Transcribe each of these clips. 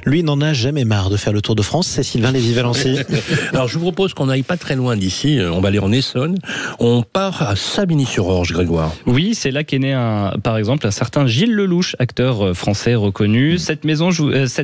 Lui n'en a jamais marre de faire le Tour de France, c'est Sylvain Lévy-Valency. Alors je vous propose qu'on n'aille pas très loin d'ici, on va aller en Essonne, on part à Savigny-sur-Orge, Grégoire. Oui, c'est là qu'est né par exemple un certain Gilles Lelouch, acteur français reconnu. Cette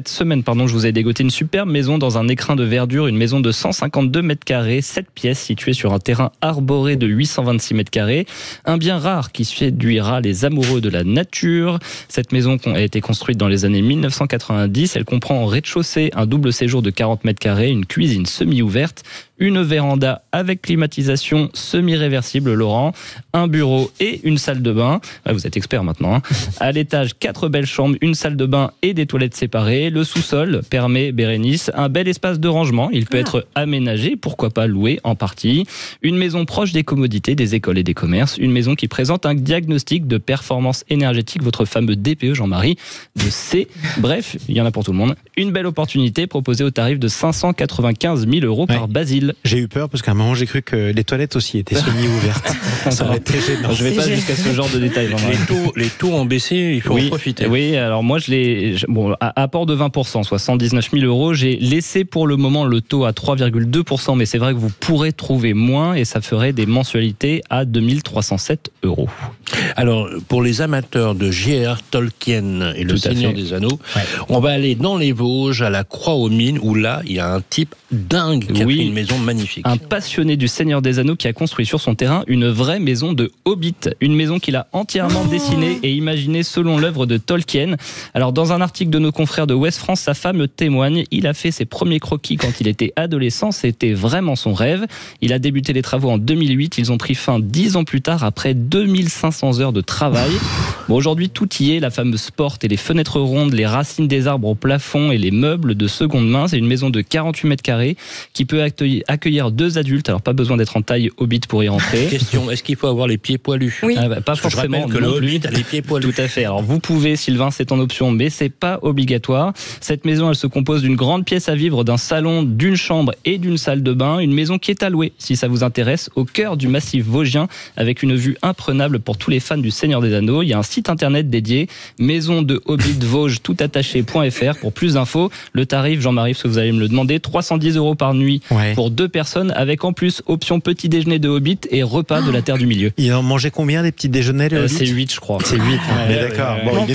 semaine, je vous ai dégoté une superbe maison dans un écrin de verdure, une maison de 152 mètres carrés, 7 pièces située sur un terrain arboré de 826 mètres carrés. Un bien rare qui séduira les amoureux de la nature. Cette maison a été construite dans les années 1990, elle comprend en rez-de-chaussée un double séjour de 40 mètres carrés, une cuisine semi-ouverte, une véranda avec climatisation semi-réversible, Laurent, un bureau et une salle de bain. Vous êtes expert maintenant. À l'étage, 4 belles chambres, une salle de bain et des toilettes séparées. Le sous-sol permet, Bérénice, un bel espace de rangement. Il peut être aménagé, pourquoi pas loué en partie. Une maison proche des commodités, des écoles et des commerces. Une maison qui présente un diagnostic de performance énergétique, votre fameux DPE, Jean-Marie, de C. Bref, il y en a pour tout le monde. Une belle opportunité proposée au tarif de 595 000 € par Basile. J'ai eu peur parce qu'à un moment j'ai cru que les toilettes aussi étaient semi-ouvertes. Ça aurait été gênant. Je vais pas jusqu'à ce genre de détails. Les taux ont baissé, il faut en profiter. Oui, alors moi à apport de 20%, soit 119 000 €, j'ai laissé pour le moment le taux à 3,2%, mais c'est vrai que vous pourrez trouver moins et ça ferait des mensualités à 2307 €. Alors, pour les amateurs de J.R. Tolkien et le Seigneur des Anneaux, on va aller dans les Vosges, à la Croix-aux-Mines, où là, il y a un type dingue qui a pris une maison magnifique. Un passionné du Seigneur des Anneaux qui a construit sur son terrain une vraie maison de Hobbit. Une maison qu'il a entièrement dessinée et imaginée selon l'œuvre de Tolkien. Alors, dans un article de nos confrères de Ouest France, sa femme témoigne. Il a fait ses premiers croquis quand il était adolescent. C'était vraiment son rêve. Il a débuté les travaux en 2008. Ils ont pris fin 10 ans plus tard, après 2500 heures de travail. Bon, aujourd'hui, tout y est. La fameuse porte et les fenêtres rondes, les racines des arbres au plafond et les meubles de seconde main. C'est une maison de 48 mètres carrés qui peut accueillir 2 adultes. Alors, pas besoin d'être en taille Hobbit pour y rentrer. Question, est-ce qu'il faut avoir les pieds poilus? Oui. Pas forcément. Je rappelle que le Hobbit a les pieds poilus. Tout à fait. Alors, vous pouvez, Sylvain, c'est en option, mais c'est pas obligatoire. Cette maison, elle se compose d'une grande pièce à vivre, d'un salon, d'une chambre et d'une salle de bain. Une maison qui est à louer, si ça vous intéresse, au cœur du massif vosgien, avec une vue imprenable pour tous les fans du Seigneur des Anneaux. Il y a un site internet dédié, maison de Hobbit Vosges toutattaché.fr pour plus d'infos. Le tarif, Jean-Marie, parce que vous allez me le demander, 310 € par nuit pour 2 personnes, avec en plus option petit déjeuner de Hobbit et repas de la Terre du Milieu. Il en mangeait combien des petits déjeuners, les Hobbits? C'est 8, je crois. C'est 8, mais d'accord. Bon,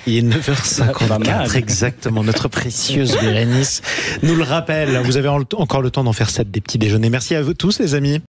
il est 9h54 exactement. Notre précieuse Bérénice nous le rappelle. Vous avez encore le temps d'en faire 7 des petits déjeuners. Merci à vous tous, les amis.